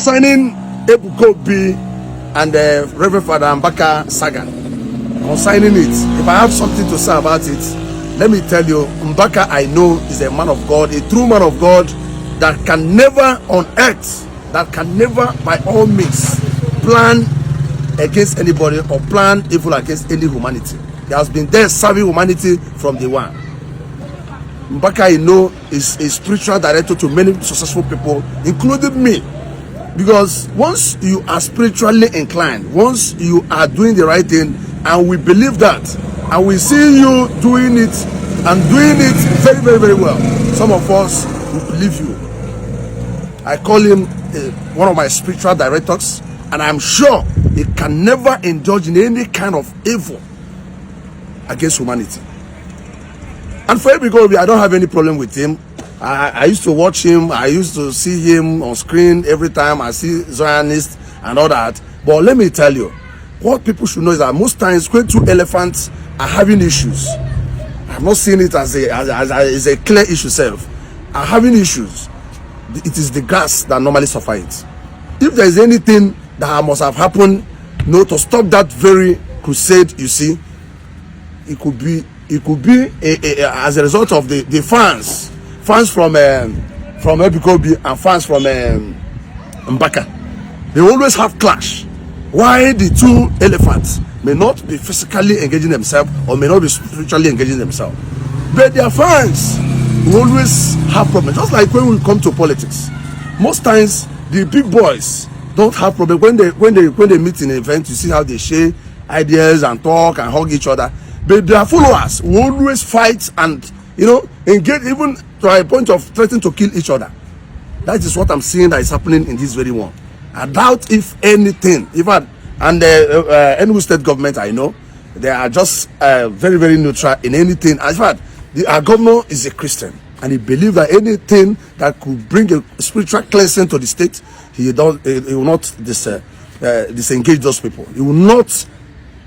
concerning Enugu B and the Reverend Father Mbaka Saga. Concerning it, if I have something to say about it, let me tell you, Mbaka, I know, is a man of God, a true man of God that can never on earth, that can never by all means plan against anybody or plan evil against any humanity. He has been there serving humanity from the one. Mbaka, I know, is a spiritual director to many successful people, including me. Because once you are spiritually inclined, once you are doing the right thing, and we believe that, and we see you doing it, and doing it very, very, very well, some of us will believe you. I call him one of my spiritual directors, and I'm sure he can never indulge in any kind of evil against humanity. And for him, because I don't have any problem with him. I used to watch him. I used to see him on screen every time I see Zionists and all that. But let me tell you, what people should know is that most times when two elephants are having issues, I'm not seeing it as a clear issue self, are having issues, it is the grass that normally suffer it. If there is anything that must have happened, to stop that very crusade, you see, it could be as a result of the fans from Enugu and fans from Mbaka. They always have clash. Why the two elephants may not be physically engaging themselves or may not be spiritually engaging themselves, but their fans will always have problems. Just like when we come to politics, most times the big boys don't have problems when they meet in an event. You see how they share ideas and talk and hug each other. But their followers will always fight and engage, even to a point of threatening to kill each other. That is what I'm seeing that is happening in this very one. I doubt if anything, even and the Enugu state government, I know they are just very, very neutral in anything. In fact, our governor is a Christian, and he believes that anything that could bring a spiritual cleansing to the state, he will not disengage those people. He will not,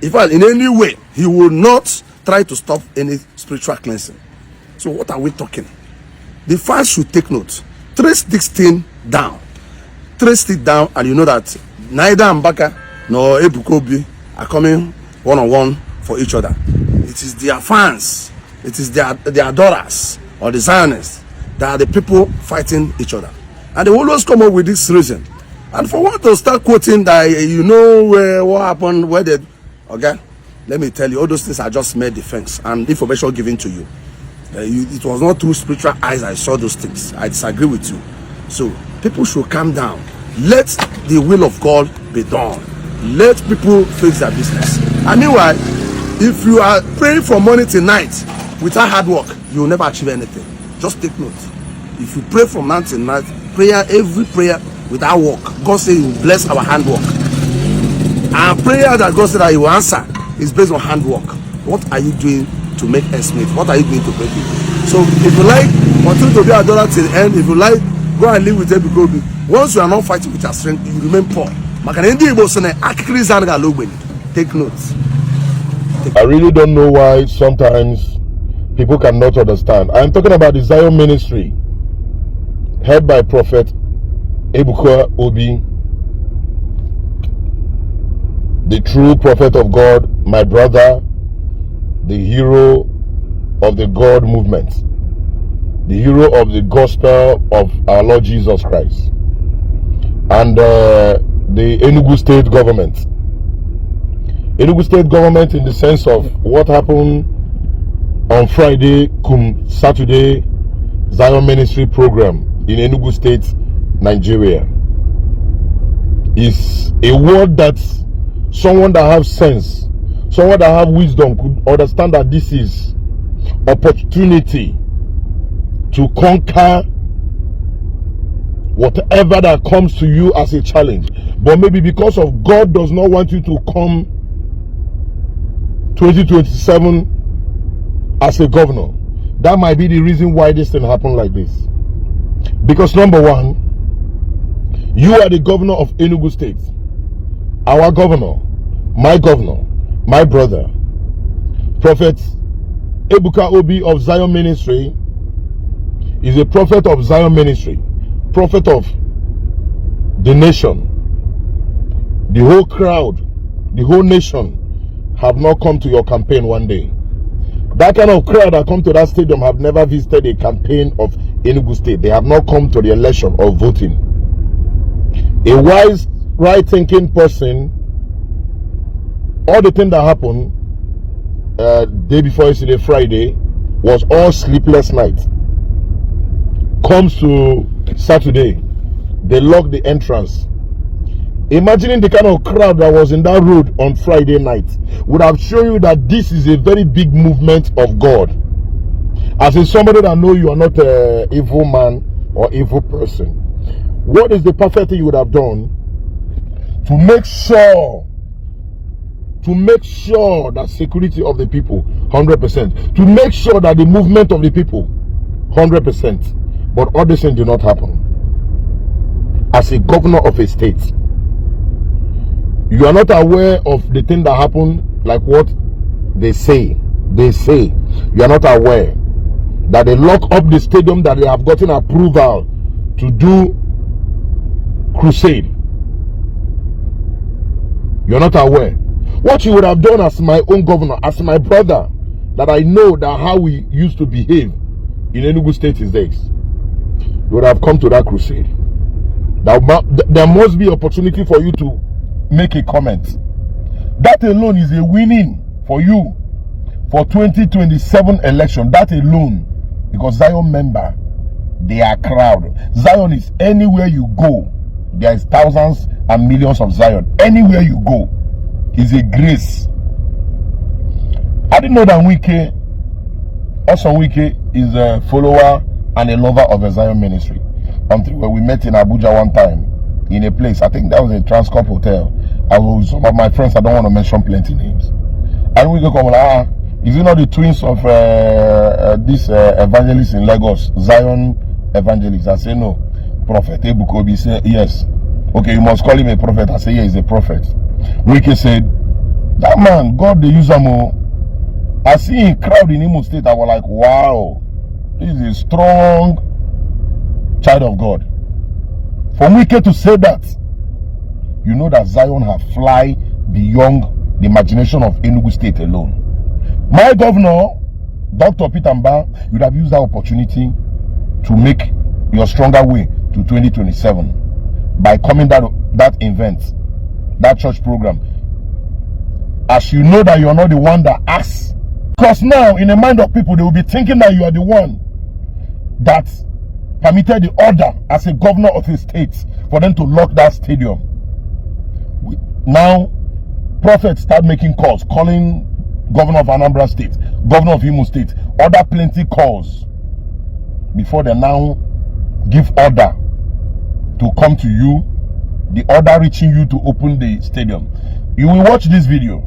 in fact, in any way, he will not try to stop any spiritual cleansing. So what are we talking? The fans should take note. Trace this thing down. Trace it down, and you know that neither Mbaka nor Enugu are coming one-on-one for each other. It is their fans, it is their adorers or the Zionists that are the people fighting each other. And they always come up with this reason. And for one to start quoting that, what happened, where they, okay, let me tell you, all those things are just mere defense and information given to you. It was not through spiritual eyes I saw those things. I disagree with you. So people should calm down. Let the will of God be done. Let people fix their business. And meanwhile, if you are praying from morning till night without hard work, you will never achieve anything. Just take note. If you pray from morning till night, every prayer without work, God says He will bless our handwork. Our prayer that God said that He will answer is based on handwork. What are you doing to make ends meet? What are you doing to break it? So if you like, continue to be a dollar till the end. If you like, go and live with Enugu. Once you are not fighting with your strength, you remain poor. Take notes. I really don't know why sometimes people cannot understand. I'm talking about the Zion Ministry, head by Prophet Ebuka Obi, the true prophet of God, my brother, the hero of the God movement, the hero of the gospel of our Lord Jesus Christ, and the Enugu state government. Enugu state government in the sense of what happened on Friday, Saturday, Zion Ministry program in Enugu State, Nigeria, is a word that someone that have sense, someone that have wisdom could understand that this is opportunity to conquer whatever that comes to you as a challenge. But maybe because of God does not want you to come 2027 as a governor, that might be the reason why this thing happened like this. Because number one, you are the governor of Enugu State. Our governor, my brother, Prophet Ebuka Obi of Zion Ministry, is a prophet of Zion Ministry, prophet of the nation, the whole crowd, the whole nation have not come to your campaign one day. That kind of crowd that come to that stadium have never visited a campaign of Enugu State. They have not come to the election or voting. A wise, right-thinking person, all the thing that happened day before yesterday, Friday, was all sleepless night. Comes to Saturday, they lock the entrance. Imagining the kind of crowd that was in that road on Friday night would have shown you that this is a very big movement of God. As in somebody that know you are not an evil man or evil person, what is the perfect thing you would have done to make sure that security of the people 100%, to make sure that the movement of the people 100%, but all this thing did not happen. As a governor of a state, you are not aware of the thing that happened, like what they say. You are not aware that they lock up the stadium that they have gotten approval to do Crusade. You are not aware. What you would have done as my own governor, as my brother, that I know that how we used to behave in Enugu State is this. You would have come to that crusade. There must be opportunity for you to make a comment. That alone is a winning for you for 2027 election. That alone, because Zion member, they are crowd. Zion is anywhere you go. There is thousands and millions of Zion. Anywhere you go is a grace. I didn't know that Wike is a follower and a lover of the Zion Ministry until when we met in Abuja one time in a place. I think that was a Transcorp hotel. I was some of my friends. I don't want to mention plenty names. And we go come is it not the twins of this evangelist in Lagos, Zion evangelist? I say no. Prophet Ebukobi say yes. Okay, you must call him a prophet. I say yeah, he's a prophet. Wike said that man, God they use him. I see a crowd in Imo State. I was like, wow, this is a strong child of God. For Wike to say that, you know that Zion have fly beyond the imagination of Enugu State alone. My governor, Dr. Peter Mbaka, would have used that opportunity to make your stronger way to 2027 by coming that event, that church program. As you know that you are not the one that asks. Because now, in the mind of people, they will be thinking that you are the one that permitted the order as a governor of a state for them to lock that stadium. Now, prophets start making calls, calling governor of Anambra State, governor of Imo State, other plenty calls before they now give order to come to you, the order reaching you to open the stadium. You will watch this video,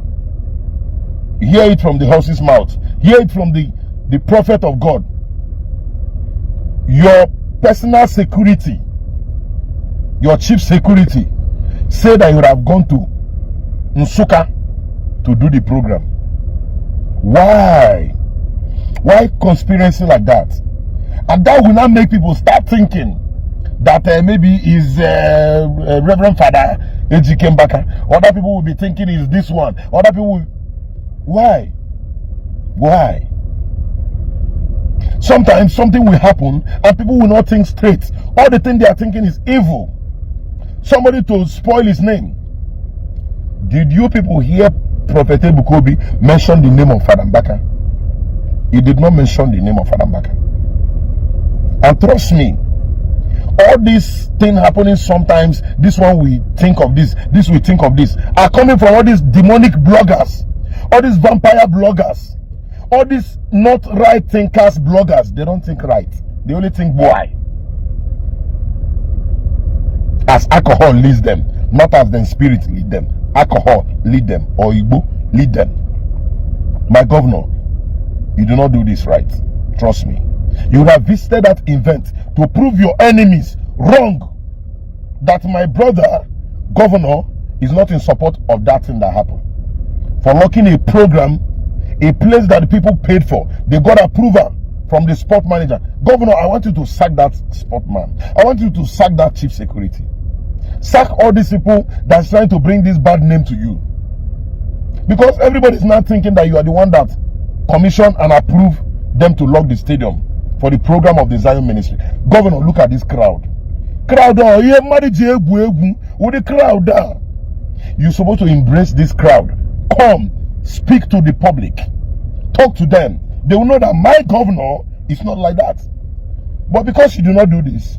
hear it from the horse's mouth, hear it from the prophet of God. Your personal security, your chief security, say that you would have gone to Nsukka to do the program. Why? Why conspiracy like that? And that will not make people start thinking that maybe is Reverend Father Ejike Mbaka. Other people will be thinking is this one. Other people will... Why? Why? Sometimes something will happen and people will not think straight. All the thing they are thinking is evil. Somebody to spoil his name. Did you people hear Prophet Ebukobi mention the name of Father Mbaka? He did not mention the name of Father Mbaka. And trust me, all these things happening sometimes, this one we think of this we think of this, are coming from all these demonic bloggers, all these vampire bloggers, all these not right thinkers bloggers. They don't think right. They only think boy. As alcohol leads them, not as the spirit lead them. Alcohol lead them, or Igbo lead them. My governor, you do not do this right. Trust me. You would have visited that event to prove your enemies wrong. That my brother, governor, is not in support of that thing that happened. For locking a program, a place that the people paid for. They got approval from the sport manager. Governor, I want you to sack that sport man. I want you to sack that chief security. Sack all these people that's trying to bring this bad name to you. Because everybody's now thinking that you are the one that commissioned and approved them to lock the stadium for the program of the Zion Ministry. Governor, look at this crowd. Crowd, with the crowd. You're supposed to embrace this crowd. Come, speak to the public. Talk to them. They will know that my governor is not like that. But because you do not do this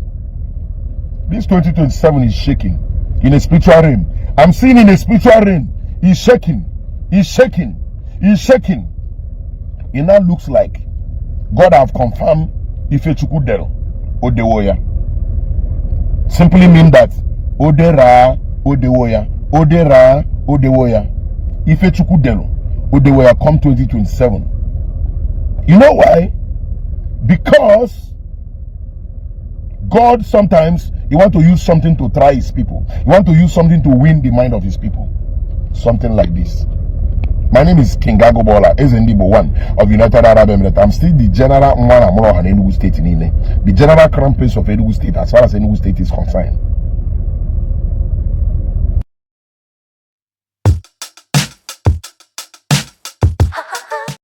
2027 is shaking in a spiritual realm. I'm seeing in a spiritual realm. He's shaking. He's shaking. He's shaking. It now looks like God have confirmed Ifechukudel Odewoya. Simply mean that Odera Odewoya. Odera Odewoya. Ifechukudel Odewoya come 2027. You know why? Because God sometimes he want to use something to try his people. He want to use something to win the mind of his people. Something like this. My name is King Agobola, Ezendibo 1 of United Arab Emirates. I'm still the general Mwana Morohan Enugu State in Ile, the general crown prince of Enugu State as far as Enugu State is concerned.